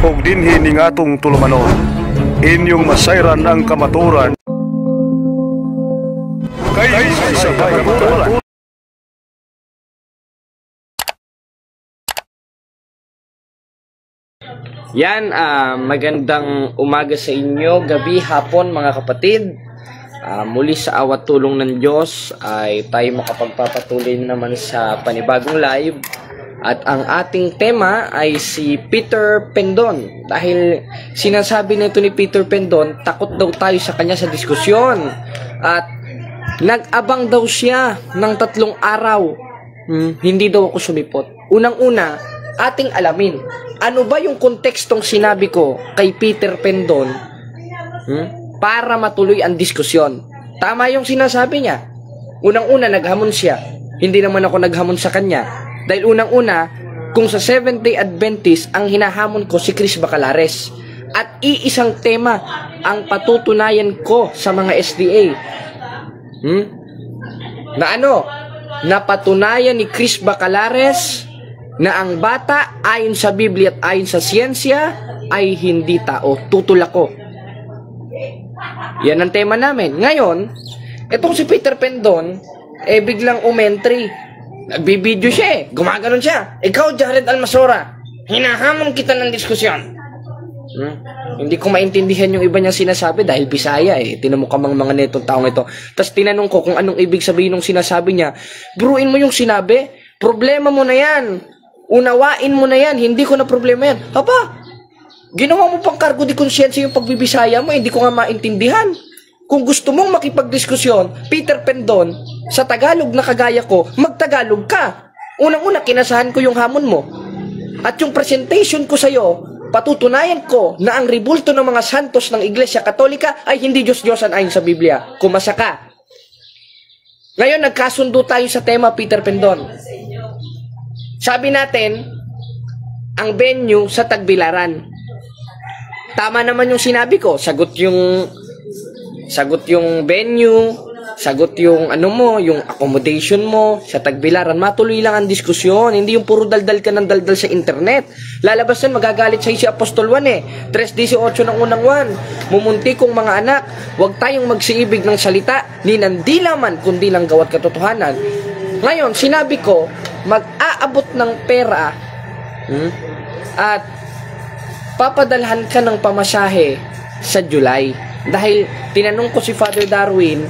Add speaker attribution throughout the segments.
Speaker 1: ug dinhi ning atong tulumanon. Inyong masayran ang kamaturan kay sa kamaturan.
Speaker 2: Yan, magandang umaga sa inyo, gabi, hapon mga kapatid. Muli sa awat tulong ng Diyos ay tayo makapagpapatuloy naman sa panibagong live. At ang ating tema ay si Peter Pendon. Dahil sinasabi nito ni Peter Pendon, takot daw tayo sa kanya sa diskusyon. At nag-abang daw siya ng 3 araw. Hindi daw ako sumipot. Unang-una, ating alamin. Ano ba yung kontekstong sinabi ko kay Peter Pendon para matuloy ang diskusyon? Tama yung sinasabi niya. Unang-una, naghamon siya. Hindi naman ako naghamon sa kanya. Dahil unang-una, kung sa Seventh-day Adventist, ang hinahamon ko si Chris Bacalares. At iisang tema ang patutunayan ko sa mga SDA. Na ano? Napatunayan ni Chris Bacalares na ang bata ayon sa Biblia at ayon sa siyensya ay hindi tao. Tutulak ko. Yan ang tema namin. Ngayon, itong si Peter Pendon, biglang umentry. Nagbibideo siya Gumaganon siya. Ikaw, Jared Almasora, hinahamon kita ng diskusyon. Hindi ko maintindihan yung iba niyang sinasabi dahil Bisaya Tinan mo kamang mga netong taong ito. Tapos tinanong ko kung anong ibig sabihin ng sinasabi niya. Bruin mo yung sinabi. Problema mo na yan. Unawain mo na yan. Hindi ko na problema yan. Haba, ginawa mo pang kargo di konsyensya yung pagbibisaya mo. Hindi ko nga maintindihan. Kung gusto mong makipagdiskusyon, Peter Pendon, sa Tagalog na kagaya ko, magtagalog ka. Unang-una, kinasahan ko yung hamon mo. At yung presentation ko sa'yo, patutunayan ko na ang ribulto ng mga santos ng Iglesia Katolika ay hindi Diyos-Diyosan ayon sa Biblia. Kumasa ka. Ngayon, nagkasundo tayo sa tema, Peter Pendon. Sabi natin, ang venue sa Tagbilaran. Tama naman yung sinabi ko. Sagot yung venue, sagot yung yung accommodation mo sa Tagbilaran. Matuloy lang ang diskusyon. Hindi yung puro daldal ka ng daldal sa internet. Lalabas yan, magagalit sa'yo si Apostol Juan 3:18 ng unang Juan. Mumunti kong mga anak, huwag tayong magsiibig ng salita, ni nandi laman, kundi ng gawat katotohanan. Ngayon, sinabi ko, mag-aabot ng pera at papadalhan ka ng pamasahe sa July. Dahil tinanong ko si Father Darwin,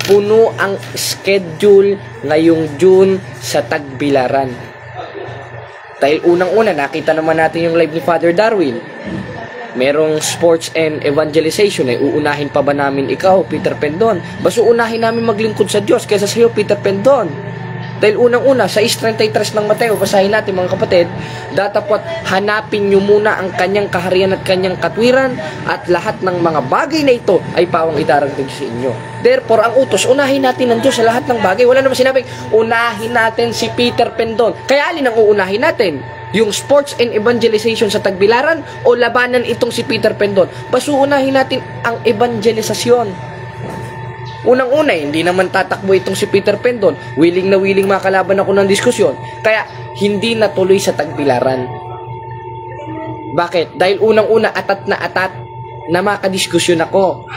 Speaker 2: puno ang schedule ngayong June sa Tagbilaran. Dahil unang-una, nakita naman natin yung live ni Father Darwin. Merong sports and evangelization. Uunahin pa ba namin ikaw, Peter Pendon? Basta unahin namin maglingkod sa Diyos kaysa sa iyo, Peter Pendon. Dahil unang-una, sa 6:33 ng Mateo, basahin natin mga kapatid, datapot hanapin nyo muna ang kanyang kaharian at kanyang katwiran at lahat ng mga bagay na ito ay pawang idaragdag sa inyo. Therefore, ang utos, unahin natin ang Diyos sa lahat ng bagay. Wala naman sinabing, unahin natin si Peter Pendon. Kaya alin ang uunahin natin? Yung sports and evangelization sa Tagbilaran o labanan itong si Peter Pendon? Basta unahin natin ang evangelisasyon. Unang-una, hindi naman tatakbo itong si Peter Pendon. Willing na willing makalaban ako ng diskusyon. Kaya, hindi natuloy sa Tagbilaran. Bakit? Dahil unang-una, atat na makadiskusyon ako.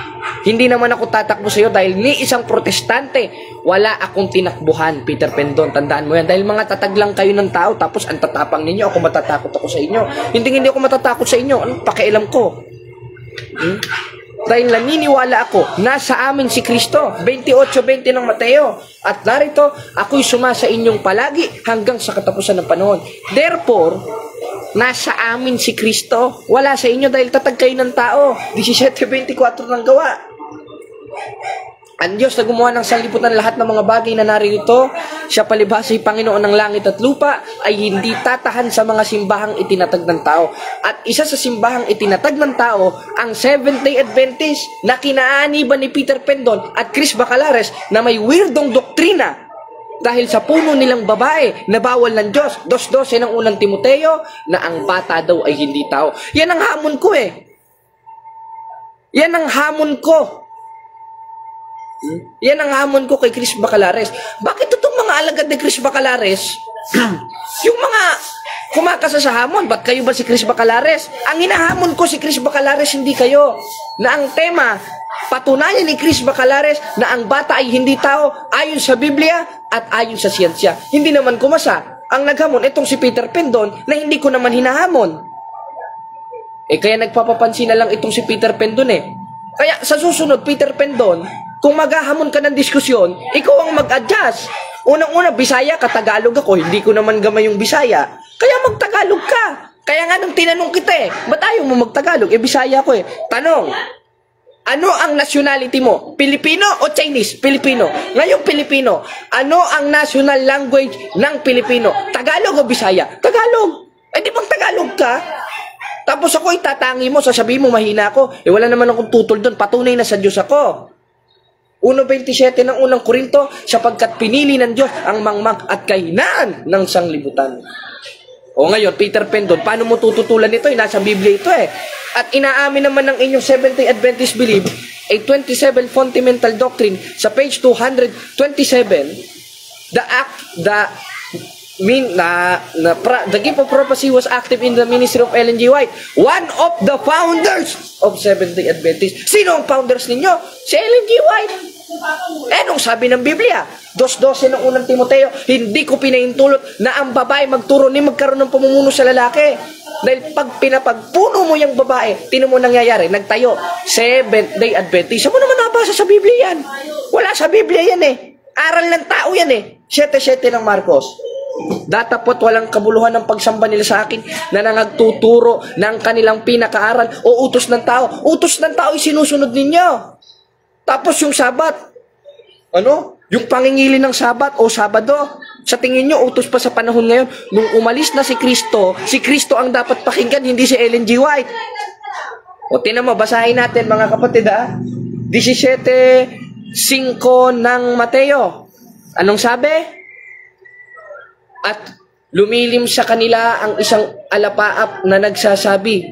Speaker 2: Hindi naman ako tatakbo sa iyo dahil ni isang protestante, wala akong tinakbuhan, Peter Pendon. Tandaan mo yan. Dahil mga tatag lang kayo ng tao, tapos ang tatapang ninyo, ako matatakot ako sa inyo. Hindi ako matatakot sa inyo. Anong pakialam ko? Dahil naniniwala ako, nasa amin si Kristo. 28:20 ng Mateo. At narito, ako'y sumasa inyong palagi hanggang sa katapusan ng panahon. Therefore, nasa amin si Kristo. Wala sa inyo dahil tatag kayo ng tao. 17:24 ng gawa. Ang Diyos na gumawa ng sanlibutan lahat ng mga bagay na narito, siya palibhasa Panginoon ng langit at lupa, ay hindi tatahan sa mga simbahang itinatag ng tao. At isa sa simbahang itinatag ng tao, ang Seventh-day Adventist na kinaaniban ni Peter Pendon at Chris Bacalares na may weirdong doktrina dahil sa puno nilang babae na bawal ng Diyos. 2:12 ng unang Timoteo na ang bata daw ay hindi tao. Yan ang hamon ko Yan ang hamon ko. Yan ang hamon ko kay Chris Bacalares. Bakit itong mga alagad ni Chris Bacalares, yung mga Kumakasa sa hamon, ba't kayo ba si Chris Bacalares? Ang hinahamon ko si Chris Bacalares, hindi kayo. Na ang tema, patunayan ni Chris Bacalares na ang bata ay hindi tao ayon sa Biblia at ayon sa siyensya. Hindi naman kumasa. Ang naghamon, itong si Peter Pendon na hindi ko naman hinahamon. Kaya nagpapapansin na lang itong si Peter Pendon Kaya sa susunod, Peter Pendon, kung maghahamon ka ng diskusyon, ikaw ang mag-adjust. Unang-una, Bisaya ka, Tagalog ako. Hindi ko naman gamay yung Bisaya. Kaya mag-Tagalog ka. Kaya nga nung tinanong kita ba't ayaw mo mag-Tagalog? Bisaya ko Tanong, ano ang nationality mo? Pilipino o Chinese? Pilipino. Ngayong Pilipino, ano ang national language ng Pilipino? Tagalog o Bisaya? Tagalog. Di bang Tagalog ka? Tapos ako itatangi mo, sasabihin mo mahina ako. Wala naman akong tutol doon. Patunay na sa Diyos ako. 1:27 ng unang Korinto, sapagkat pinili ng Diyos ang mangmang at kahinaan ng sanglibutan. O ngayon, Peter Pendon, paano mo tututulan ito? Nasa Biblia ito At inaamin naman ng inyong Seventh-day Adventist belief, a 27 fundamental doctrine sa page 227, the gift of prophecy was active in the ministry of Ellen G. White, one of the founders of Seventh-day Adventist. Sino ang founders ninyo? Si Ellen G. White. Anong sabi ng Biblia? 2:12 ng unang Timoteo, hindi ko pinahintulot na ang babae magturo ni magkaroon ng pamumuno sa lalaki. Dahil pag pinapagpuno mo yung babae, tino mo nangyayari, nagtayo, Seventh-day Adventist. Saan mo naman nabasa sa Biblia yan? Wala sa Biblia yan Aral ng tao yan 7:7 ng Marcos. Datapot walang kabuluhan ng pagsamba nila sa akin na nangagtuturo ng kanilang pinakaaral o utos ng tao. Utos ng tao sinusunod ninyo. Tapos yung Sabat, yung pangingili ng Sabat o Sabado, sa tingin nyo, utos pa sa panahon ngayon. Nung umalis na si Kristo ang dapat pakinggan, hindi si Ellen G. White. O tinan mo, basahin natin mga kapatid 17:5 ng Mateo. Anong sabi? At lumilim sa kanila ang isang alapaap na nagsasabi,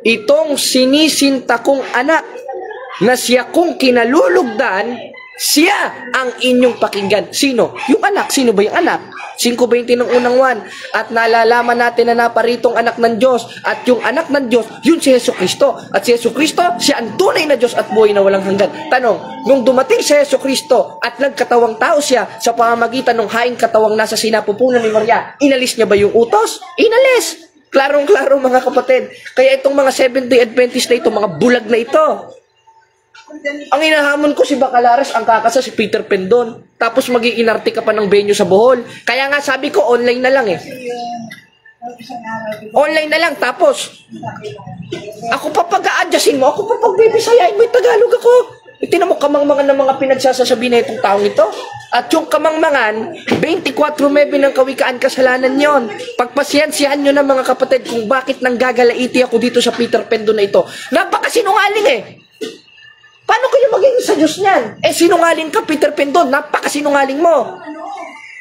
Speaker 2: itong sinisinta kong anak na siya kong kinalulugdan, siya ang inyong pakinggan. Sino? Yung anak. Sino ba yung anak? 5:20 ng unang 1. At nalalaman natin na naparitong anak ng Diyos. At yung anak ng Diyos, yun si Jesucristo. At si Jesucristo, siya ang tunay na Diyos at buhay na walang hanggan. Tanong, nung dumating si Jesucristo at nagkatawang tao siya sa pamamagitan ng haing katawang nasa sinapupunan ni Maria, inalis niya ba yung utos? Inalis! Klarong-klaro mga kapatid. Kaya itong mga Seventh-day Adventist na ito, mga bulag na ito. Ang hinahamon ko si Bacalares, ang kakasa si Peter Pendon. Tapos mag-iinarte ka pa ng venue sa Bohol. Kaya nga sabi ko, online na lang Online na lang. Tapos, ako pa pag-a-adjustin mo, ako pa pag-bibisayain mo, Tagalog ako. Tinan mo kamangmangan ng mga pinagsasasabi na itong taong ito. At yung kamangmangan, 24:9 ng Kawikaan, kasalanan yon. Pagpasyensihan nyo na mga kapatid kung bakit nanggagalaiti ako dito sa Peter Pendon na ito. Napakasinungaling Paano kayo magiging sa Diyos niyan? Sinungaling ka, Peter Pendon. Napakasinungaling mo.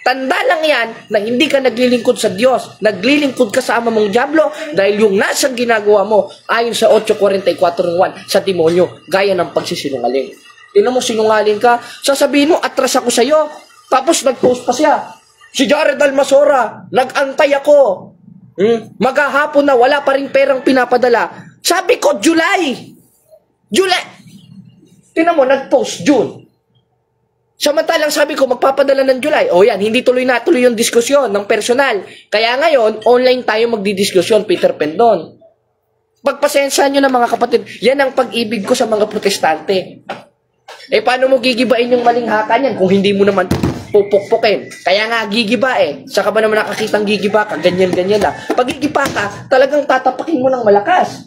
Speaker 2: Tanda lang yan na hindi ka naglilingkod sa Diyos. Naglilingkod ka sa ama mong dyablo dahil yung nasang ginagawa mo ayon sa 8:44 sa demonyo, gaya ng pagsisinungaling. Tingnan mo, sinungaling ka. Sasabihin mo, atras ako sa'yo. Tapos nag-post pa siya. Si Jared Almasora, nag-antay ako. Maghahapon na, wala pa rin perang pinapadala. Sabi ko, July. Tingnan mo, nag-post June. Samantalang sabi ko, magpapadala ng July. O yan, hindi tuloy yung diskusyon ng personal. Kaya ngayon, online tayo magdidiskusyon, Peter Pendon. Pagpasensyahan nyo na mga kapatid, yan ang pag-ibig ko sa mga protestante. Paano mo gigibain yung maling haka niyan kung hindi mo naman pupukpukin? Kaya nga, gigiba Saka ba naman nakakitang gigiba ka? Ganyan-ganyan lang. Pag gigiba ka, talagang tatapakin mo ng malakas.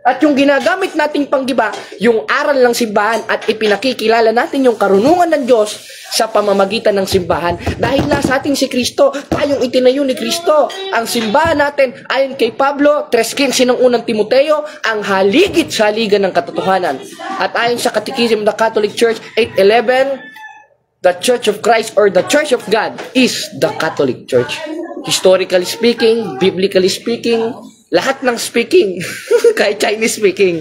Speaker 2: At yung ginagamit nating panggiba, yung aral ng simbahan at ipinakikilala natin yung karunungan ng Diyos sa pamamagitan ng simbahan. Dahil nasa ating si Kristo, tayong itinayo ni Kristo. Ang simbahan natin, ayon kay Pablo, 3:15 ng unang Timoteo, ang haligit sa haligan ng katotohanan. At ayon sa Catechism of the Catholic Church, 8:11, the Church of Christ or the Church of God is the Catholic Church. Historically speaking, biblically speaking, lahat ng speaking, kahit Chinese speaking.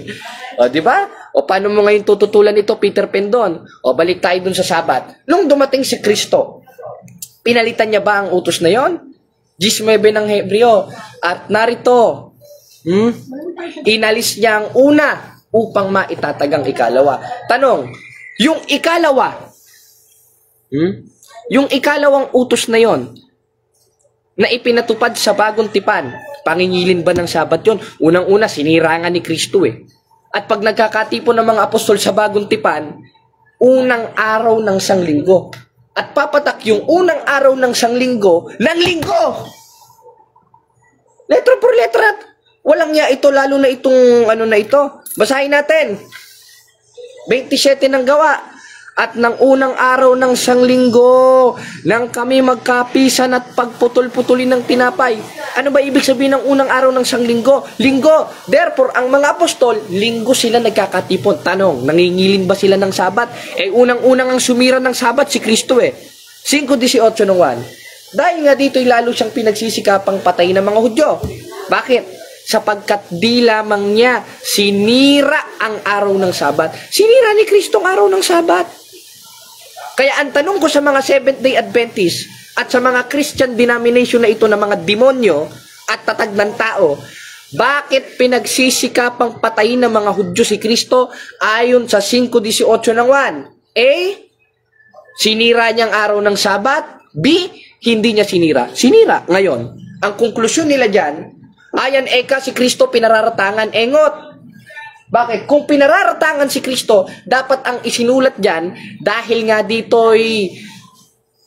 Speaker 2: O, di ba? O, paano mo ngayon tututulan ito, Peter Pendon? O, balik tayo dun sa Sabat. Nung dumating si Kristo, pinalitan niya ba ang utos na yon? 19 ng Hebreo. At narito, inalis niya ang una upang maitatagang ikalawa. Tanong, yung ikalawa, yung ikalawang utos na yon na ipinatupad sa bagong tipan, pangingilin ba ng Sabat yon? Unang-una, sinira nga ni Kristo eh. At pag nagkakatipon ng mga apostol sa bagong tipan, unang araw ng sanglinggo. At papatak yung unang araw ng sanglinggo ng linggo. Letra por letra. Walang niya ito, lalo na itong ano na ito. Basahin natin. 27 ng Gawa. At ng unang araw ng sanglinggo, nang kami magkapisan at pagputol-putulin ng tinapay. Ano ba ibig sabihin ng unang araw ng sanglinggo? Linggo. Therefore, ang mga apostol, linggo sila nagkakatipon. Tanong, nangingilin ba sila ng Sabat? Unang-unang ang sumira ng Sabat si Kristo eh. 5:18 ng 1. Dahil nga dito'y lalo siyang pinagsisikapang patay ng mga Hudyo. Bakit? Sapagkat di lamang niya sinira ang araw ng Sabat. Sinira ni Kristo ang araw ng Sabat. Kaya ang tanong ko sa mga Seventh-day Adventist at sa mga Christian denomination na ito na mga demonyo at tatag ng tao, bakit pinagsisikapang patayin ng mga Hudyo si Kristo ayon sa 5:18 ng 1? A. Sinira niya ang araw ng Sabat. B. Hindi niya sinira. Sinira. Ngayon, ang konklusyon nila dyan, ayan eka si Kristo pinararatangan, engot. Bakit? Kung pinararatangan si Kristo, dapat ang isinulat dyan, dahil nga dito'y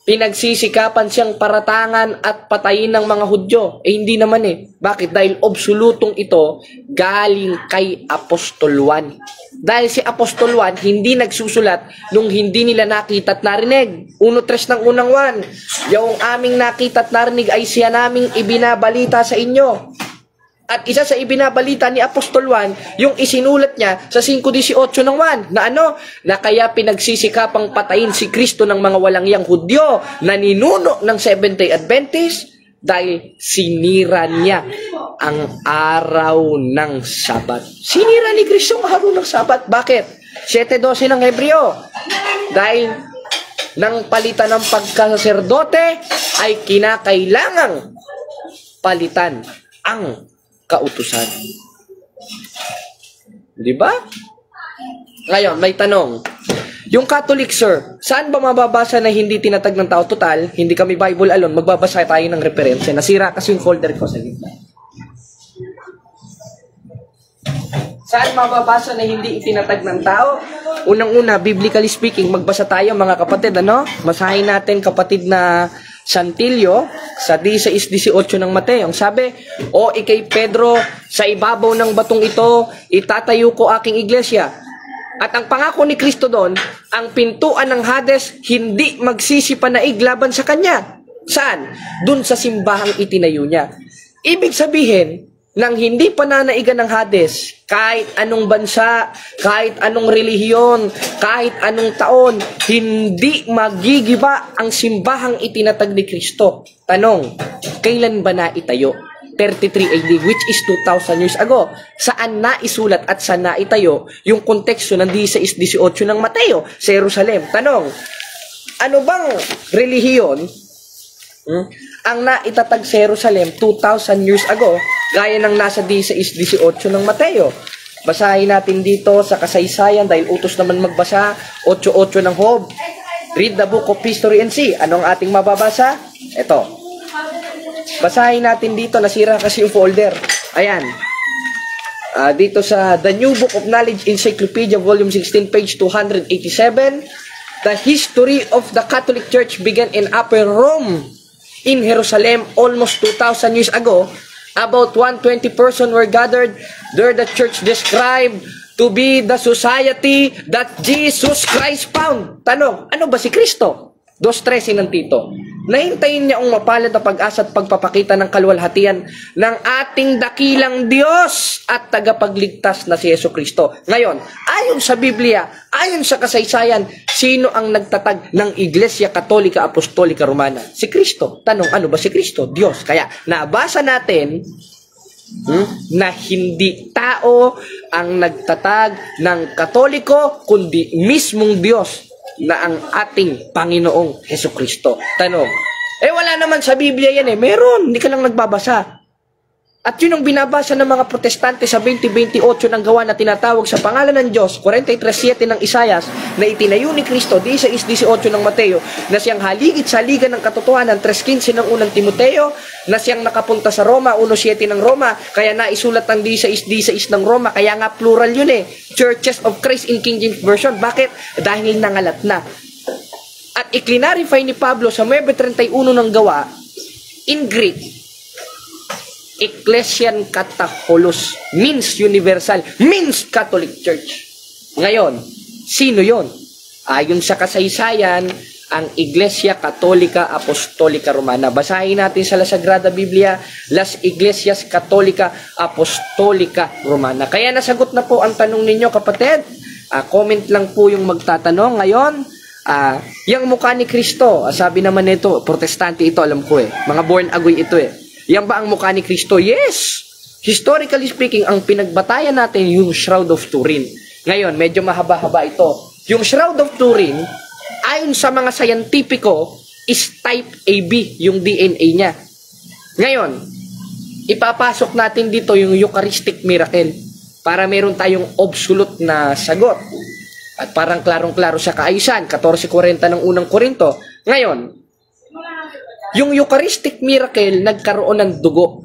Speaker 2: pinagsisikapan siyang paratangan at patayin ng mga Hudyo. Hindi naman eh. Bakit? Dahil absolutong ito galing kay Apostol Juan. Dahil si Apostol Juan hindi nagsusulat nung hindi nila nakita at narinig. 1:3 ng unang 1. Yung aming nakita at narinig ay siya naming ibinabalita sa inyo. At isa sa ibinabalita ni Apostol Juan, yung isinulat niya sa 5:18 ng 1, na ano? Na kaya pinagsisikapang patayin si Kristo ng mga walangyang Hudyo na ninuno ng Seventh-day Adventist dahil sinira niya ang araw ng Sabat. Sinira ni Kristo ang araw ng Sabat. Bakit? 7:12 ng Hebreo. Dahil nang palitan ng pagkasaserdote ay kinakailangang palitan ang kautusan. Di ba? Ngayon, may tanong. Yung Catholic, sir, saan ba mababasa na hindi tinatag ng tao? Total, hindi kami Bible alone, magbabasa tayo ng referensya. Nasira kasi yung folder ko sa gitna. Saan mababasa na hindi itinatag ng tao? Unang-una, biblically speaking, magbasa tayo mga kapatid, ano? Masahin natin kapatid na Santillo sa 16:18 ng Mateo. Ang sabi, o ikay Pedro, sa ibabaw ng batong ito, itatayo ko aking iglesia. At ang pangako ni Kristo doon, ang pintuan ng Hades hindi magsisipanaig laban sa kanya. Saan? Doon sa simbahang itinayo niya. Ibig sabihin, nang hindi pananaigan ng Hades, kahit anong bansa, kahit anong relihiyon, kahit anong taon, hindi magigiba ang simbahang itinatag ni Kristo. Tanong, kailan ba naitayo? 33 AD, which is 2,000 years ago. Saan naisulat at saan naitayo yung konteksto ng 16:18 ng Mateo sa Jerusalem? Tanong, ano bang relihiyon ang naitatag sa Jerusalem 2,000 years ago, gaya ng nasa 16:18 ng Mateo? Basahin natin dito sa kasaysayan, dahil utos naman magbasa, 8:8 ng Job. Read the book of history and see. Anong ating mababasa? Ito. Basahin natin dito, nasira kasi yung folder. Ayan. Dito sa The New Book of Knowledge Encyclopedia, Volume 16, page 287, the history of the Catholic Church began in Upper Rome, in Jerusalem, almost 2,000 years ago. About 120 persons were gathered. There the church described to be the society that Jesus Christ found. Tanong, ano ba si Kristo? 2:13 ng Tito. Nahintayin niya ang mapalad na pag-asa at pagpapakita ng kaluwalhatian ng ating dakilang Diyos at tagapagligtas na si Jesucristo. Ngayon, ayon sa Biblia, ayon sa kasaysayan, sino ang nagtatag ng Iglesia Katolika Apostolika Romana? Si Kristo. Tanong, ano ba si Kristo? Diyos. Kaya, nabasa natin na hindi tao ang nagtatag ng Katoliko, kundi mismong Diyos na ang ating Panginoong Jesucristo. Tanong, wala naman sa Biblia yan eh. Meron, hindi ka lang nagbabasa. At yun ang binabasa ng mga protestante sa 20:28 ng gawa na tinatawag sa pangalan ng Diyos, 43:7 ng Isayas, na itinayo ni Kristo, 16:18 ng Mateo, na siyang haligit-saligan ng katotohanan, 3:15 ng unang Timoteo, na siyang nakapunta sa Roma, 1:7 ng Roma, kaya naisulat ang 16:16 ng Roma, kaya nga plural yun eh, Churches of Christ in King James Version. Bakit? Dahil nangalat na. At iklinarify ni Pablo sa 9:31 ng gawa, in Greek, Ecclesian Kataholos means universal, means Catholic Church. Ngayon, sino yon? Ayon sa kasaysayan, ang Iglesia Katolika Apostolika Romana. Basahin natin sa La Sagrada Biblia, Las Iglesias Katolika Apostolika Romana. Kaya nasagot na po ang tanong ninyo, kapatid. Comment lang po yung magtatanong ngayon. Yung mukha ni Kristo, sabi naman nito, protestante ito, alam ko eh. Mga born again ito eh. Yan ba ang mukha ni Kristo? Yes! Historically speaking, ang pinagbatayan natin yung Shroud of Turin. Ngayon, medyo mahaba-haba ito. Yung Shroud of Turin, ayon sa mga scientifico, is type AB, yung DNA niya. Ngayon, ipapasok natin dito yung Eucharistic miracle para meron tayong absolute na sagot. At parang klarong-klaro sa kaayusan, 14:40 ng unang Korinto. Ngayon, yung Eucharistic miracle, nagkaroon ng dugo.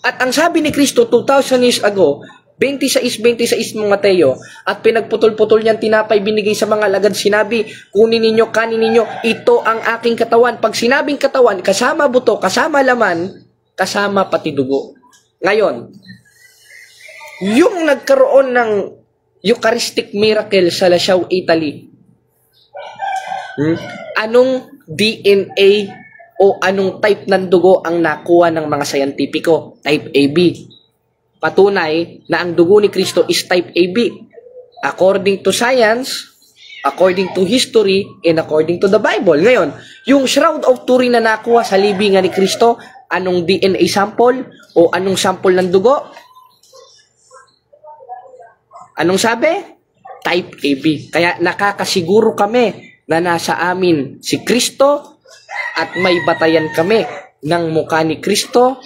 Speaker 2: At ang sabi ni Kristo 2,000 years ago, 26:26 ng Mateo, at pinagputol-putol niyang tinapay, binigay sa mga alagad, sinabi, kunin ninyo, kanin ninyo, ito ang aking katawan. Pag sinabing katawan, kasama buto, kasama laman, kasama pati dugo. Ngayon, yung nagkaroon ng Eucharistic miracle sa Lascaux, Italy, anong DNA o anong type ng dugo ang nakuha ng mga scientifico? Type AB. Patunay na ang dugo ni Kristo is type AB. According to science, according to history, and according to the Bible. Ngayon, yung Shroud of Turin na nakuha sa libingan ni Kristo, anong DNA sample o anong sample ng dugo? Anong sabi? Type AB. Kaya nakakasiguro kami na nasa amin si Kristo at may batayan kami ng mukha ni Kristo,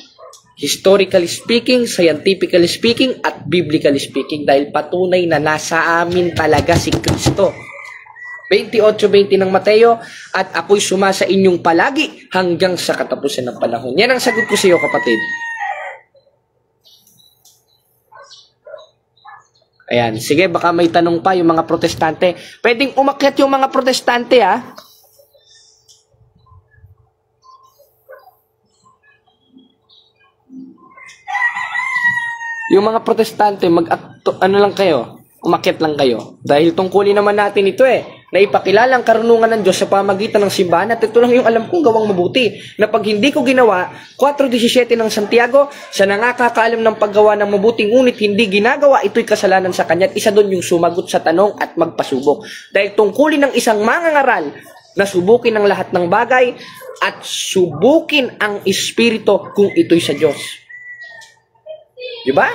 Speaker 2: historically speaking, scientifically speaking, at biblically speaking, dahil patunay na nasa amin talaga si Kristo. 28:20 ng Mateo, at ako'y sumasa inyong palagi hanggang sa katapusan ng panahon. Yan ang sagot ko sa iyo, kapatid. Ayan, sige, baka may tanong pa yung mga protestante. Pwedeng umakyat yung mga protestante, ha? Yung mga protestante, ano lang kayo, umakyat lang kayo. Dahil tungkulin naman natin ito na ipakilala ang karunungan ng Diyos sa pamagitan ng simbahan. At ito lang yung alam kong gawang mabuti. Na pag hindi ko ginawa, 4:17 ng Santiago, siya na nakakaalam ng paggawa ng mabuti, ngunit hindi ginagawa, ito'y kasalanan sa kanya. At isa doon yung sumagot sa tanong at magpasubok. Dahil tungkulin ng isang mangangaral na subukin ang lahat ng bagay at subukin ang espiritu kung ito'y sa Diyos. Diba?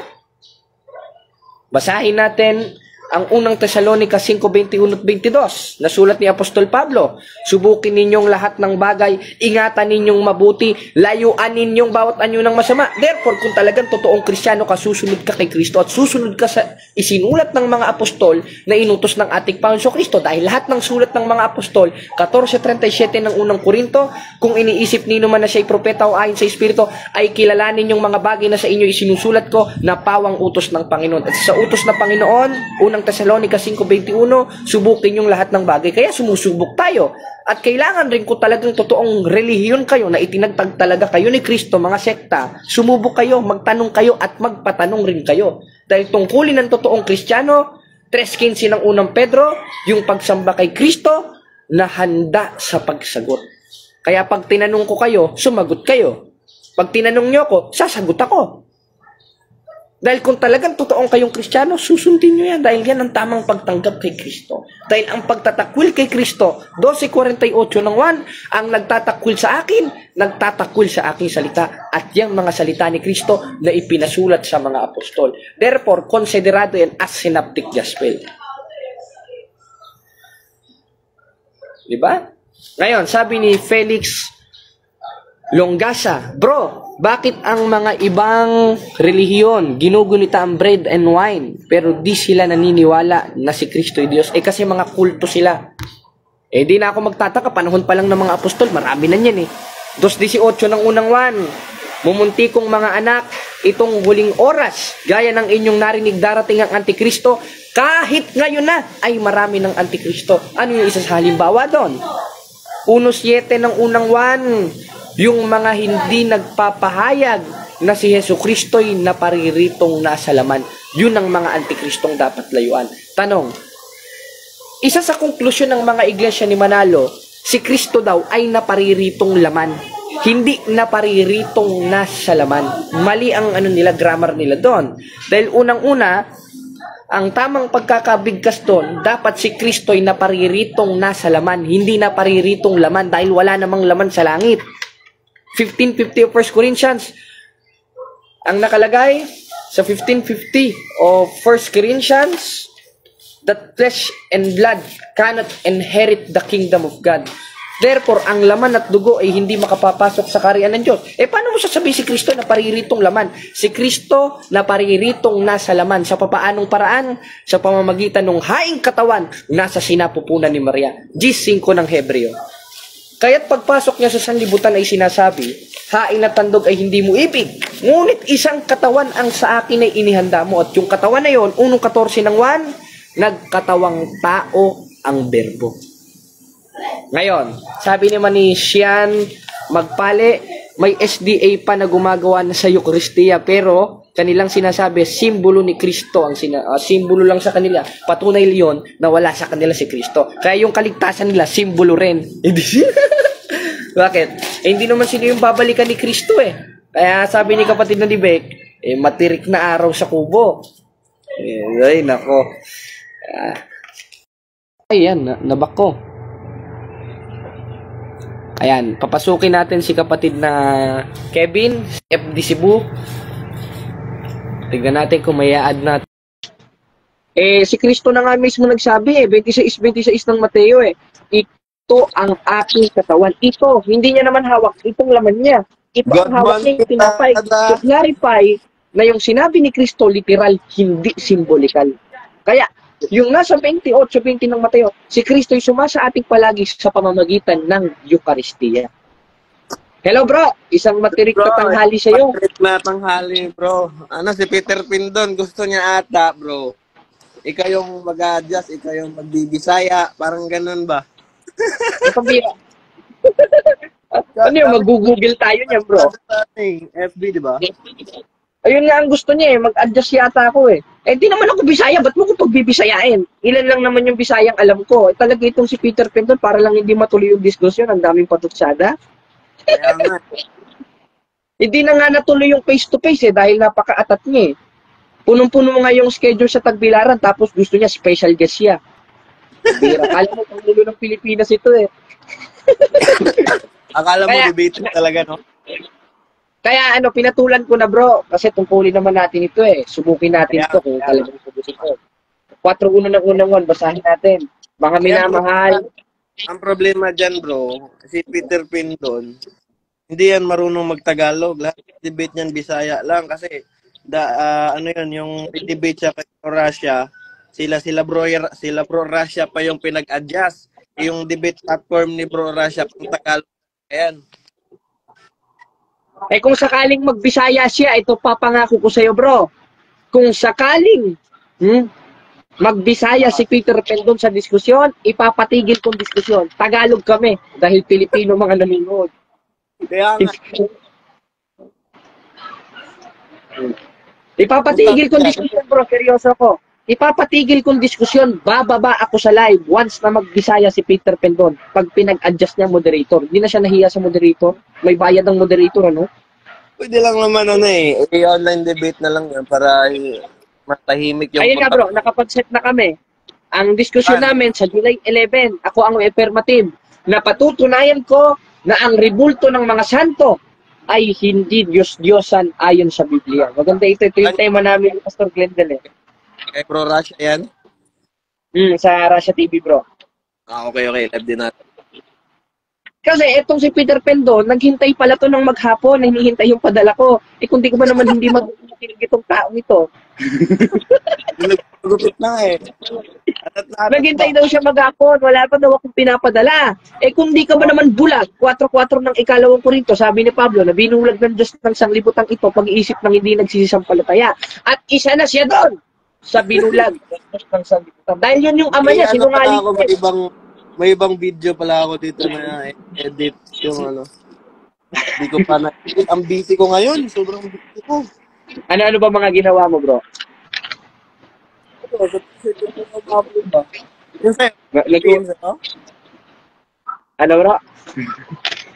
Speaker 2: Basahin natin ang unang Tesalonica 5:21-22. Nasulat ni Apostol Pablo, subukin ninyong lahat ng bagay, ingatan ninyong mabuti, layuan ninyong bawat anyo ng masama. Therefore, kung talagang totoong Kristiyano ka, susunod ka kay Kristo at susunod ka sa isinulat ng mga apostol na inutos ng ating Panginoon Kristo. Dahil lahat ng sulat ng mga apostol, 14:37 ng unang Korinto, kung iniisip nino man na siya'y propeta o ayon sa Espiritu, ay kilalanin yung mga bagay na sa inyo isinusulat ko na pawang utos ng Panginoon. At sa utos ng Panginoon, unang Tesalonica 5:21, subukin yung lahat ng bagay. Kaya sumusubok tayo. At kailangan rin kung talagang totoong relihiyon kayo na itinagtag talaga kayo ni Kristo, mga sekta, sumubok kayo, magtanong kayo at magpatanong rin kayo. Dahil tungkulin ng totoong Kristiyano, 3:15 ng unang Pedro, yung pagsamba kay Kristo na handa sa pagsagot. Kaya pag tinanong ko kayo, sumagot kayo. Pag tinanong nyo ako, sasagot ako. Dahil kung talagang totoong kayong Kristiyano, susundin nyo yan. Dahil yan ang tamang pagtanggap kay Kristo. Dahil ang pagtatakwil kay Kristo, 12:48 ng 1, ang nagtatakwil sa akin, nagtatakwil sa aking salita. At yung mga salita ni Kristo na ipinasulat sa mga apostol. Therefore, konsiderado yan as synoptic gospel. Diba? Ngayon, sabi ni Felix Longasa, bro, Bakit ang mga ibang relihiyon ginugunita ang bread and wine pero di sila naniniwala na si Kristo ay Diyos? Kasi mga kulto sila. Di na ako magtataka, panahon pa lang ng mga apostol, marami na yan 2:18 ng unang 1. Mumunti kong mga anak, itong huling oras, gaya ng inyong narinig darating ang Antikristo, kahit ngayon na ay marami ng Antikristo. Ano yung isa sa halimbawa doon? 1:7 ng unang 1, yung mga hindi nagpapahayag na si Jesucristo'y napariritong nasa laman. Yun ang mga Antikristong dapat layuan. Tanong, isa sa konklusyon ng mga iglesia ni Manalo, si Kristo daw ay napariritong laman. Hindi napariritong nasa laman. Mali ang grammar nila doon. Dahil unang-una, ang tamang pagkakabigkas doon, dapat si Kristo ay napariritong nasa laman, hindi napariritong laman dahil wala namang laman sa langit. 15:50 of 1 Corinthians, ang nakalagay sa 15:50 of 1 Corinthians, that flesh and blood cannot inherit the kingdom of God. Therefore, ang laman at dugo ay hindi makapapasok sa kaharian ng Diyos. Paano mo sasabihin si Kristo na pariritong laman? Si Kristo na pariritong nasa laman. Sa papaanong paraan? Sa pamamagitan ng haing katawan, nasa sinapupunan ni Maria. G5 ng Hebreo. Kaya't pagpasok niya sa sanlibutan ay sinasabi, haing na tandog ay hindi mo ibig. Ngunit isang katawan ang sa akin ay inihanda mo. At yung katawan na yon, 1:14 ng 1, nagkatawang tao ang berbo. Ngayon, sabi naman ni Sian Magpale, may SDA pa na gumagawa na sa Eucharistia, pero kanilang sinasabi, simbolo ni Kristo ang simbolo lang sa kanila. Patunay yon na wala sa kanila si Kristo. Kaya yung kaligtasan nila, simbolo rin. Bakit? Hindi naman sila yung babalikan ni Kristo Kaya sabi ni kapatid na Dibek, matirik na araw sa kubo. Ay, nako. Ayan, nabako. Ayan, papasukin natin si kapatid na Kevin, FD Cebu. Tignan natin kung may i-add natin. Si Kristo na nga mismo nagsabi 26:26 ng Mateo ito ang aking katawan. Ito, hindi niya naman hawak, itong laman niya. Ito ang hawak niya, yung tinapay. To clarify na yung sinabi ni Kristo literal, hindi simbolikal. Kaya, yung nasa 28:20 ng Mateo, si Kristo ay sumasa ating palagi sa pamamagitan ng Eucharistia. Hello bro, isang matirik na tanghali sa iyo.
Speaker 3: Matirik na tanghali bro. Si Peter Pindon, gusto niya ata bro. Ikaw yung mag-adjust, ikaw yung magbibisaya, parang ganun ba?
Speaker 2: Ano yung mag-google tayo niyan bro?
Speaker 3: FB di ba?
Speaker 2: Ayun nga ang gusto niya mag-adjust yata ako di naman ako Bisaya, ba't mo ko pagbibisayain? Ilan lang naman yung Bisayang alam ko. Talaga itong si Peter Pindon, para lang hindi matuloy yung diskusyon, ang daming patutsada.
Speaker 3: Kaya nga.
Speaker 2: Hindi na nga natuloy yung face-to-face dahil napaka-atat niya Punong-puno nga yung schedule sa Tagbilaran, tapos gusto niya special guest siya. Bira, alam mo, Pangulo ng Pilipinas ito
Speaker 3: Akala mo debate talaga, no?
Speaker 2: Kaya pinatulan ko na bro, kasi tungkulin naman natin ito Subukin natin ito kung talagang subukin ko. 4-1 ng unang 1, basahin natin. Mga minamahal.
Speaker 3: Ang problema dyan bro, si Peter Pindon, hindi yan marunong magtagalog. Lahat debate niyan Bisaya lang kasi yung debate siya kay Russia, sila Bro Russia pa yung pinag-adjust. Yung debate platform ni Bro Russia pang Tagalog. Ayan. Kung sakaling magbisaya siya, ito papangako ko sa iyo, bro. Kung sakaling magbisaya si Peter Pindon sa diskusyon, ipapatigil kong diskusyon. Tagalog kami dahil Pilipino mga nanonood. Kaya nga. Ipapatigil kong diskusyon, bro. Seryoso ko. Ipapatigil kong diskusyon. Bababa ako sa live once na magbisaya si Peter Pindon. Pag pinag-adjust niya moderator. Hindi na siya nahiya sa moderator. May bayad ang moderator, Pwede lang naman i-online debate na lang yan para matahimik yung... Ayun nga bro, nakapag-set na kami. Ang diskusyon namin sa July 11, ako ang affirmative, na patutunayan ko na ang rebulto ng mga santo ay hindi Diyos-Diyosan ayon sa Biblia. Maganda ito yung tema namin, Pastor Glendale. Kay Bro Russia yan? Sa Russia TV, bro. Okay. Live din natin. Kasi etong si Peter Pendon, naghintay pala to ng maghapon, hinihintay yung padala ko. Eh kung di ko ba naman hindi makinig itong taong ito.
Speaker 4: Gupit na eh.
Speaker 3: Naghintay daw siya maghapon, wala pa daw akong pinapadala. Eh kung di ka ba naman bulag, 4-4 ng ikalawang Korinto, sabi ni Pablo, na binulag ng Diyos ng sanglibutan ito, pag-iisip ng hindi nagsisisampalataya. At isa na siya doon sa binulag ng Diyos ng sanglibutan. Dahil yun yung ama niya, sinungaling
Speaker 4: ako, may ibang video pala ako dito na edit yung ano. Hindi ko pa na ang busy ko ngayon, sobrang busy ko.
Speaker 3: Ano ba mga ginawa mo, bro? Ano, bro?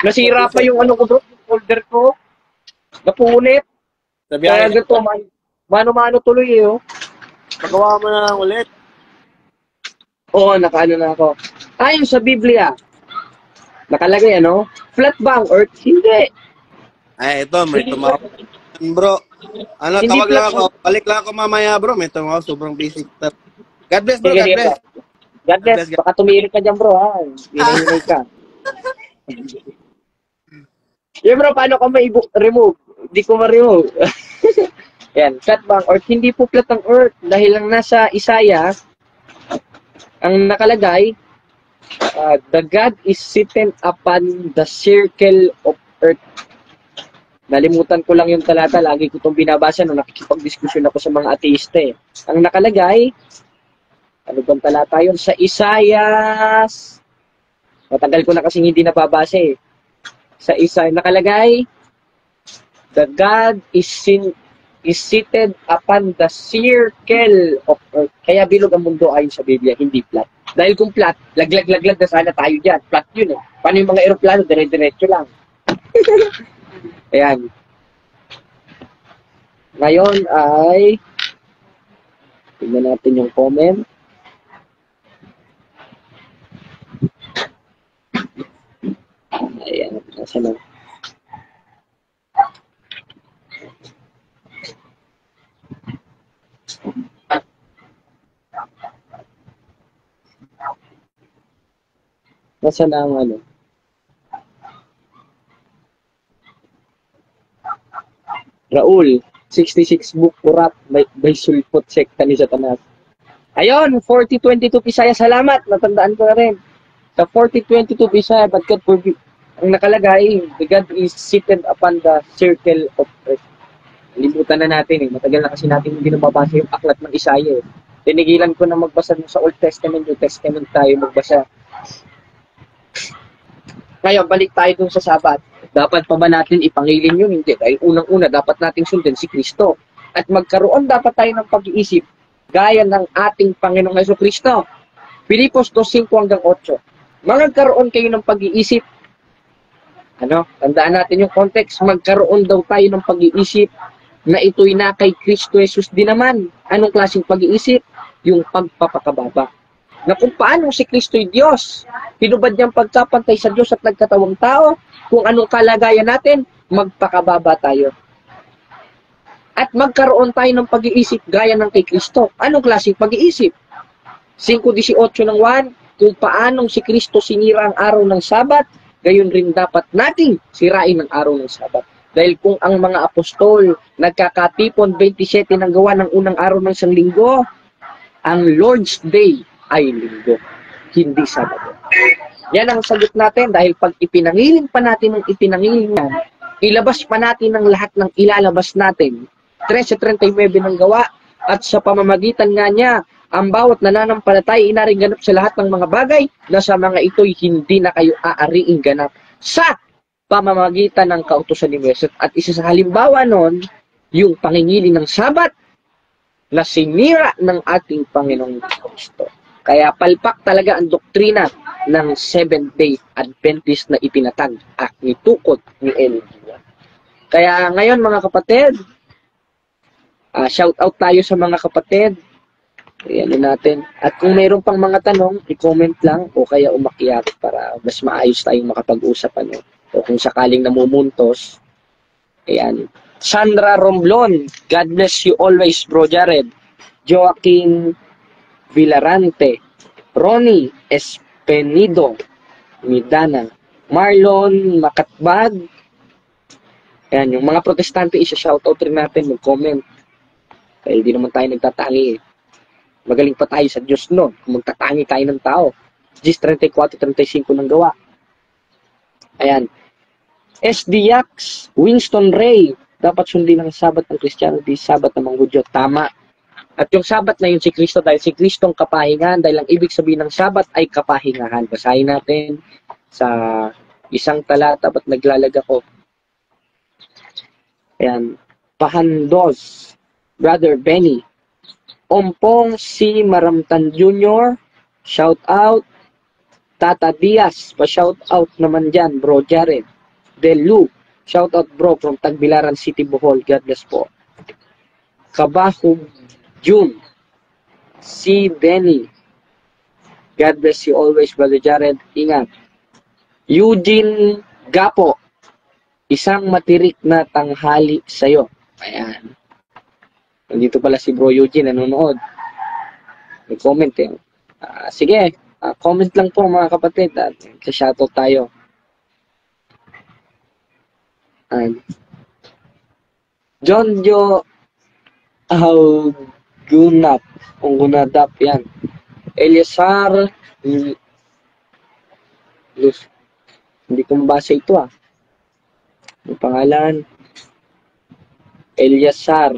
Speaker 3: Nasira pa yung ano ko, bro, yung folder ko. Napunit. Kaya ganito, mano-mano tuloy eh, oh.
Speaker 4: Magawa mo na lang ulit.
Speaker 3: Oo, nakaano na ako. Ayon sa Biblia, nakalagay ano? Flat ba ang earth? Hindi.
Speaker 4: Ay, ito, may tumawag. Bro, ano,
Speaker 3: Hindi
Speaker 4: tawag lang
Speaker 3: flat.
Speaker 4: ako. Balik lang ako mamaya, bro. May tumawag, sobrang busy. God bless, bro.
Speaker 3: Sige,
Speaker 4: God
Speaker 3: sige,
Speaker 4: bless.
Speaker 3: God bless. Baka tumirik ka dyan, bro, ha? Hinay ka. Yeah, bro, paano ka remove? Hindi ko ma-remove. Yan, flat ba ang earth? Hindi po flat ang earth. Dahil lang nasa Isaiah, ang nakalagay, the God is sitting upon the circle of earth. Nalimutan ko lang yung talata, lagi ko itong binabasa nung nakikipag-diskusyon ako sa mga ateista eh. Ang nakalagay, ano bang talata yun? Sa Isaiah, matagal ko na kasing hindi nababasa eh. Sa Isaiah, nakalagay, the God is seated upon the circle of earth. Kaya bilog ang mundo ayon sa Biblia, hindi flat. Dahil kung flat, laglag na sana tayo dyan. Flat yun eh. Paano yung mga aeroplano? Dire-diretso lang. Ayan. Ngayon ay tingnan natin yung comment. Ayan. Nasa na? Nasa na ang ano? Raul, 66 book kurat by sulpot sekta ni Satanas. Ayun, 4022 Pisaya, salamat. Natandaan ko na rin. Sa 4022 Pisaya, but God forbid, ang nakalagay, the God is seated upon the circle of earth. Limutan na natin eh. Matagal na kasi natin hindi nababasa yung aklat ng Isaiah eh. Tinigilan ko na magbasa sa Old Testament, New Testament tayo magbasa. Ngayon, balik tayo dun sa Sabat. Dapat pa ba natin ipangilin yun? Hindi. Dahil unang-una, dapat nating sundan si Kristo. At magkaroon dapat tayo ng pag-iisip gaya ng ating Panginoong Jesucristo. Filipos 2:5 hanggang 8. Magkaroon kayo ng pag-iisip. Ano? Tandaan natin yung context. Magkaroon daw tayo ng pag-iisip na ito'y na kay Kristo Jesus din naman. Anong klaseng pag-iisip? Yung pagpapakababa. Na kung paano si Kristo'y Diyos, hinubad niyang pagkapantay sa Diyos at nagkatawang tao, kung anong kalagayan natin, magpakababa tayo. At magkaroon tayo ng pag-iisip gaya ng kay Kristo. Anong klaseng pag-iisip? 5:18 ng 1, kung paanong si Kristo sinira ang araw ng Sabat, gayon rin dapat nating sirain ang araw ng Sabat. Dahil kung ang mga apostol nagkakatipon 27 ng gawa ng unang araw ng isang linggo, ang Lord's Day ay linggo, hindi Sabado. Yan ang sagot natin dahil pag ipinangiling pa natin ng ipinangiling yan, ilabas pa natin ng lahat ng ilalabas natin. 13:39 ng gawa at sa pamamagitan nga niya, ang bawat nananampalataya inaring ganap sa lahat ng mga bagay na sa mga ito'y hindi na kayo aariing ganap sa pamamagitan ng kautusan ni Moises. At isa sa halimbawa nun, yung pangingili ng Sabat na sinira ng ating Panginoong Kristo. Kaya palpak talaga ang doktrina ng Seventh-day Adventist na ipinatag at nitukod ni Ellen G. White. Kaya ngayon mga kapatid, shout out tayo sa mga kapatid. Ayan natin. At kung mayroon pang mga tanong, i-comment lang o kaya umakyat para mas maayos tayong makapag-usap. Ano. O kung sakaling namumuntos, ayan. Sandra Romblon, God bless you always, Bro Jared. Joaquin Villarante, Ronnie Espenido, Midana, Marlon Makatbag. Ayan, yung mga protestante, isa-shoutout rin natin, mag-comment. Kaya hindi naman tayo nagtatangi eh. Magaling pa tayo sa Diyos no, kung magtatangi tayo ng tao. Gis 34-35 ng gawa. Ayan. SD Yax, Winston Ray, dapat sundin ang Sabat ng Kristiyano, di Sabat ng mga Hudyo. Tama. At yung Sabat na yun si Kristo, dahil si Kristong kapahingahan, dahil ang ibig sabihin ng Sabat ay kapahingahan. Basahin natin sa isang talata, ba't naglalag ako? Ayan. Pahandos, Brother Benny. Ompong si Maramtan Jr., shout out. Tata Diaz, pa-shout out naman dyan, bro Jared. Delu, shout out bro from Tagbilaran City, Bohol. God bless po. Kabahog June, si Benny. God bless you always, brother Jared. Ingat. Eugene Gapo, isang matirik na tanghali sa'yo. Ayan. Nandito pala si bro Eugene, nanonood. May comment eh. Sige, comment lang po mga kapatid. Sa shoutout tayo. John Jo Gunap. Gunadap yan. Eliasar hindi ko mabasa ito Ang pangalan Eliasar.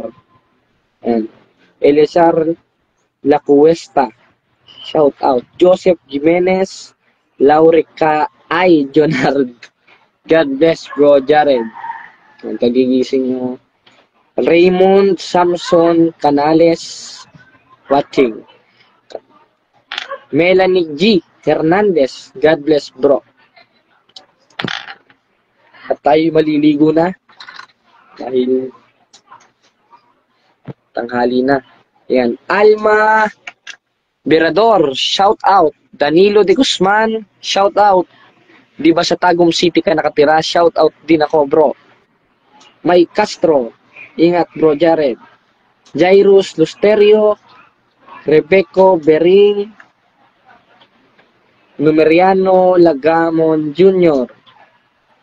Speaker 3: Eliasar La Cuesta. Shout out. Joseph Jimenez, Laurica I. Jonard. God bless, bro Jared. Ang kagigising mo. Raymond Samson Canales watching. Melanie G. Hernandez. God bless, bro. At tayo maliligo na. Dahil tanghali na. Ayan. Alma Berador, shout out. Danilo de Guzman, shout out. Di ba sa Tagum City ka nakatira? Shout out din ako, bro. Mike Castro, ingat bro Jared. Jairus Lusterio, Rebeco Bering, Numeriano Lagamon Jr.,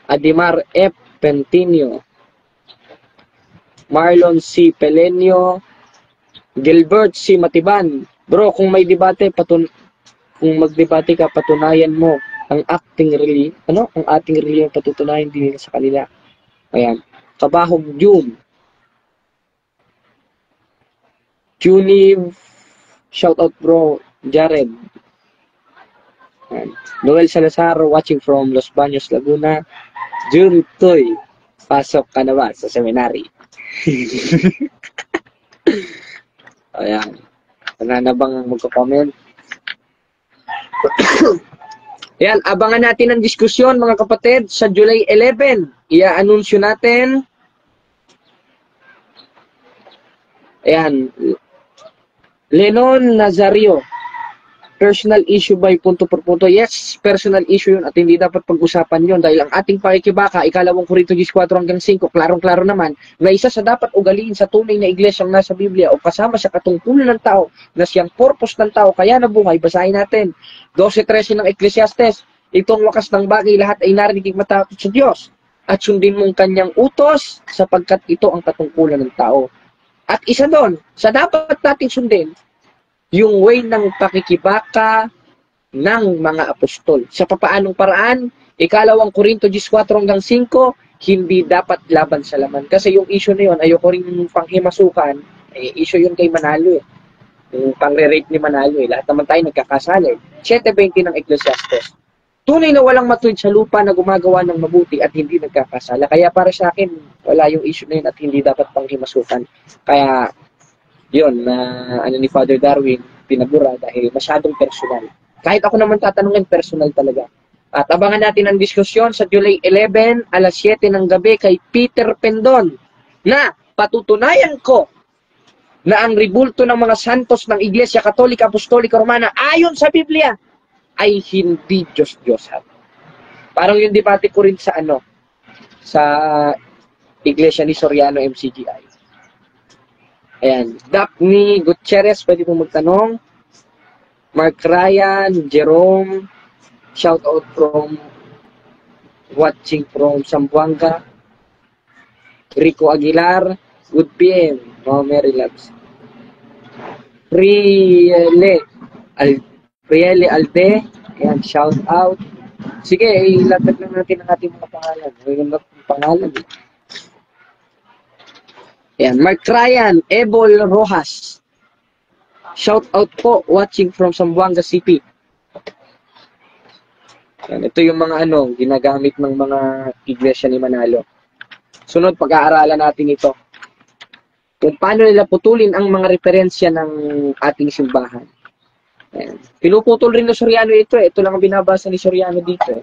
Speaker 3: Adimar F. Pentinio, Marlon C. Pelenio, Gilbert C. Matiban. Bro, kung may debate, kung magdebate ka, patunayan mo ang ating reliyon patutunayan din nila sa kanila. Ayan. Kabahog June. Junib, shout out bro, Jared. Ayan. Noel Salazar, watching from Los Baños, Laguna. June Toy, pasok ka na ba sa seminary? Ayan. Wala na bang magko-comment? Ayan, abangan natin ang diskusyon mga kapatid sa July 11. Ia-anunsyo natin. Ayan. Lenon Nazario. Personal issue by punto por punto. Yes, personal issue yun at hindi dapat pag-usapan yun dahil ang ating pakikibaka, ikalawang Korinto 14 hanggang 5, klarong-klaro naman na isa sa dapat ugaliin sa tunay na iglesyang nasa Biblia o kasama sa katungkulan ng tao na siyang purpose ng tao kaya nabuhay. Basahin natin. 12:13 ng Ecclesiastes. Itong wakas ng bagay, lahat ay narinig matakot sa Diyos at sundin mong kanyang utos sapagkat ito ang katungkulan ng tao. At isa doon, sa dapat natin sundin, yung way ng pakikibaka ng mga apostol. Sa papaanong paraan, ikalawang Korinto 14 hanggang 5, hindi dapat laban sa laman. Kasi yung issue na yun, ayoko rin panghimasukan, issue yun kay Manalo Yung pangre-rape ni Manalo Lahat naman tayo nagkakasala 7:20 ng Ecclesiastes. Tunay na walang matuwid sa lupa na gumagawa ng mabuti at hindi nagkakasala. Kaya para sa akin, wala yung issue na yun at hindi dapat panghimasukan. Kaya yun, ano ni Father Darwin, pinabura dahil masyadong personal. Kahit ako naman tatanungin, personal talaga. At abangan natin ang diskusyon sa July 11, alas 7 ng gabi kay Peter Pendon na patutunayan ko na ang ribulto ng mga santos ng Iglesia Katolika Apostolika Romana ayon sa Biblia ay hindi Diyos-Diyosan. Parang yung debate ko rin sa sa Iglesia ni Soriano MCGI. Ayan. Daphne Gutierrez, pwede po magtanong. Mark Ryan, Jerome, shout out from watching from Zamboanga. Rico Aguilar, good PM. Oh, Mary Loves. Priele Alde, ayan, shout out. Sige, ilapit lang natin ang ating mga pangalan. Mayroon na pangalan. Ayan, Mark Ryan, Ebol Rojas. Shout out po, watching from Zamboanga City. Ayan, ito yung mga ginagamit ng mga iglesia ni Manalo. Sunod, pag-aaralan natin ito. Kung paano nila putulin ang mga referensya ng ating simbahan. Ayan. Pinuputol rin ng Soriano ito. Ito lang ang binabasa ni Soriano dito.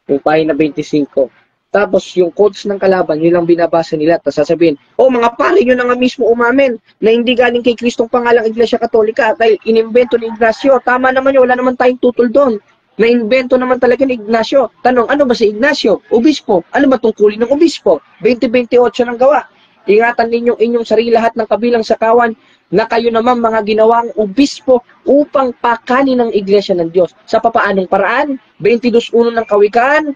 Speaker 3: Yung pahina 25. Tapos yung quotes ng kalaban, yun lang binabasa nila. Tapos sasabihin, mga pare, yun na nga mismo umamin na hindi galing kay Kristong pangalang Iglesia Katolika dahil inimbento ni Ignacio. Tama naman yun, wala naman tayong tutol doon. Na-invento naman talaga ni Ignacio. Tanong, ano ba si Ignacio? Obispo. Ano ba tungkulin ng obispo? 2028 ng gawa. Ingatan ninyo inyong sarili lahat ng kabilang sakawan na kayo naman mga ginawang obispo upang pakanin ng Iglesia ng Diyos. Sa papaanong paraan? 22.1 ng Kawikaan,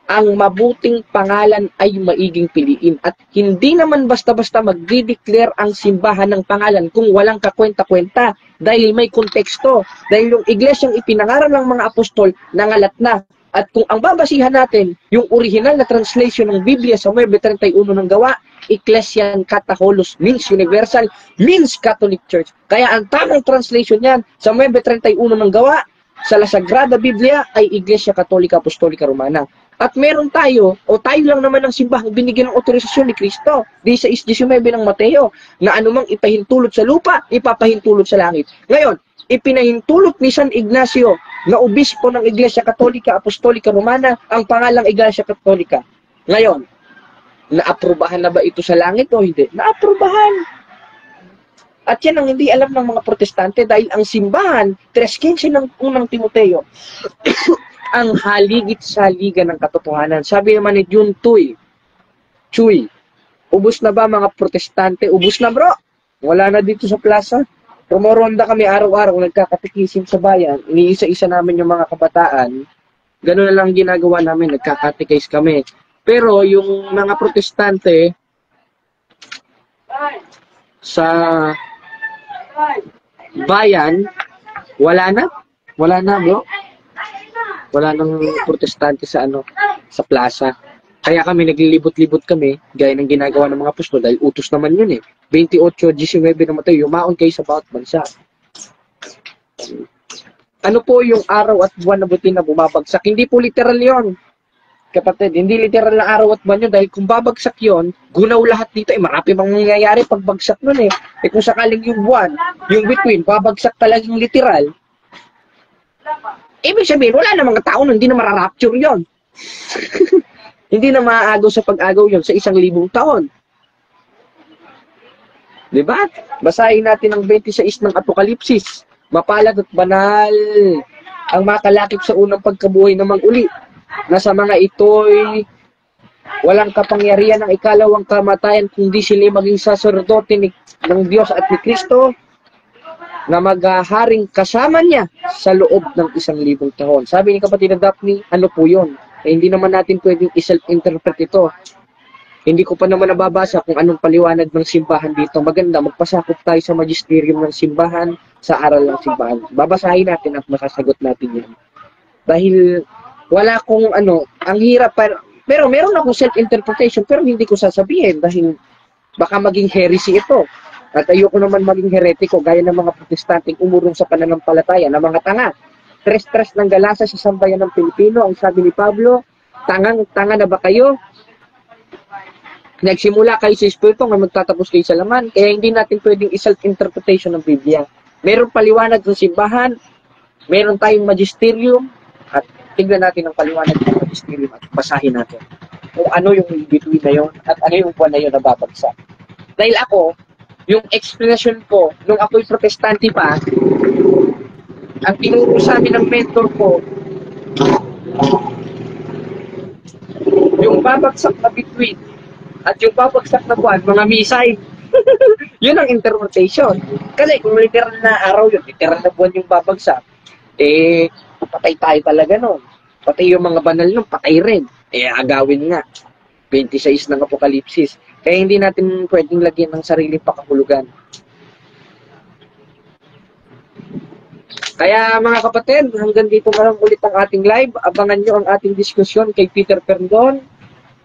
Speaker 3: ang mabuting pangalan ay maiging piliin. At hindi naman basta-basta magdi-declare ang simbahan ng pangalan kung walang kakwenta-kwenta. Dahil may konteksto. Dahil yung iglesyang ipinangaral ng mga apostol, nangalat na. At kung ang babasihan natin, yung original na translation ng Biblia sa 9:31 ng gawa, Ecclesian Catholicos means universal, means Catholic Church. Kaya ang tamang translation niyan sa 9:31 ng gawa, sa La Sagrada Biblia ay Iglesia Katolika Apostolika Romana. At meron tayo, tayo lang naman ng simbahang binigyan ng otorisasyon ni Kristo. Di sa 19 ng Mateo, na anumang ipahintulot sa lupa, ipapahintulot sa langit. Ngayon, ipinahintulot ni San Ignacio na obispo ng Iglesia Katolika Apostolika Romana ang pangalang Iglesia Katolika. Ngayon, naaprubahan na ba ito sa langit o hindi? Naaprubahan. At yan ang hindi alam ng mga protestante dahil ang simbahan, 3:15 ng unang Timoteo, ang haligit sa liga ng katotohanan. Sabi naman ni Jun Chuy, ubus na ba mga protestante? Ubus na bro. Wala na dito sa plaza. Rumoronda kami araw-araw, nagkakatikisim sa bayan. Iniisa-isa namin yung mga kabataan. Ganun na lang ginagawa namin, nagkakatikis kami. Pero yung mga protestante sa bayan, wala na bro. Wala nang protestante sa sa plaza. Kaya kami naglilibot-libot kami, gaya ng ginagawa ng mga apostol dahil utos naman yun 28-19 na Mateo, yumaon kayo sa bawat bansa. Ano po yung araw at buwan na buti na bumabagsak? Hindi po literal yon, kapatid. Hindi literal na araw at buwan yun dahil kung babagsak yon, gunaw lahat dito. Marami bang mangyayari pag bagsak nun kung sakaling yung buwan, yung between, babagsak talagang literal, ibig sabihin, wala na mga tao nun, hindi na mararapture yon. Hindi na maaagaw sa pag-agaw yon sa 1,000 taon. Diba? Basahin natin ang 26 ng Apokalipsis. Mapalad at banal ang makalakip sa unang pagkabuhay na mag-uli, na sa mga ito'y walang kapangyarihan ng ikalawang kamatayan, kundi sila maging saserdote ng Diyos at ni Kristo, na maghaharing kasama niya sa loob ng 1,000 taon. Sabi ni kapatid na Daphne, ano po yun? Hindi naman natin pwedeng i-self-interpret ito. Hindi ko pa naman nababasa kung anong paliwanag ng simbahan dito. Maganda, magpasakop tayo sa magisterium ng simbahan, sa aral ng simbahan. Babasahin natin at masasagot natin yan. Dahil wala kong ang hirap, pero meron akong self-interpretation, pero hindi ko sasabihin dahil baka maging heresy ito. At ayoko naman maging heretiko gaya ng mga protestanteng umurong sa pananampalataya na mga tanga. Tres-tres ng galasa sa sambayan ng Pilipino. Ang sabi ni Pablo, tanga na ba kayo? Nagsimula kayo sa Espiritu nga magtatapos kayo sa laman. Kaya hindi natin pwedeng i-self-interpretation ng Biblia. Meron paliwanag ng simbahan, meron tayong magisterium, at tignan natin ang paliwanag ng magisterium at basahin natin kung ano yung between na yun at ano yung buwan na yun na babagsak. Dahil ako, yung explanation ko, nung ako'y protestante pa, ang tinuro sa amin ng mentor ko, yung babagsak na between at yung babagsak na buwan, mga misay. Yun ang interpretation. Kasi kung literal na araw yun, literal na buwan yung babagsak, patay tayo talaga nun. Pati yung mga banal nun, patay rin. Agawin nga. 26 ng Apokalipsis. Kaya hindi natin pwedeng lagyan ng sariling pakahulugan. Kaya mga kapatid, hanggang dito na lang ulit ang ating live. Abangan nyo ang ating diskusyon kay Peter Perdon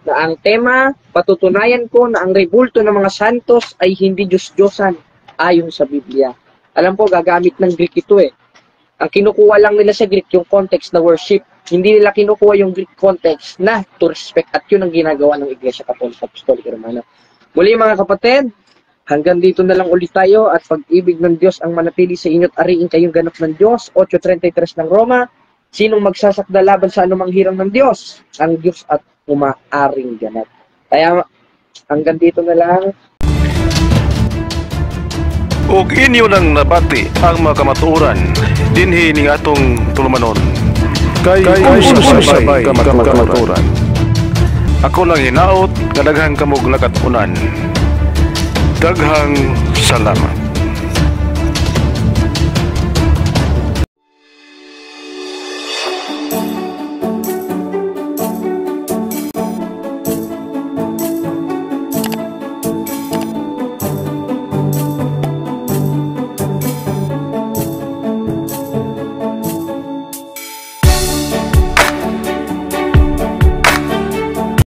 Speaker 3: na ang tema, patutunayan ko na ang rebulto ng mga santos ay hindi Diyos-Diyosan ayon sa Biblia. Alam po, gagamit ng Greek ito eh. Ang kinukuha lang nila sa Greek yung context na worship. Hindi nila kinukuha yung Greek context na to respect at yun ang ginagawa ng Iglesia Katolika Apostolika Romana. Muli mga kapatid, hanggang dito na lang ulit tayo at pag-ibig ng Diyos ang manatili sa inyo't ariin kayong ganap ng Diyos. 8:33 ng Roma, sinong magsasakda laban sa anumang hirang ng Diyos? Ang Diyos at umaaring ganap. Kaya hanggang dito na lang.
Speaker 1: Ug inyo nang nabati ang mga kamatuoran dinhi ning atong tulumanon. Kay sabay kamatuoran. Ako lang hinaot nga daghang kamog nakatunan. Daghang salamat.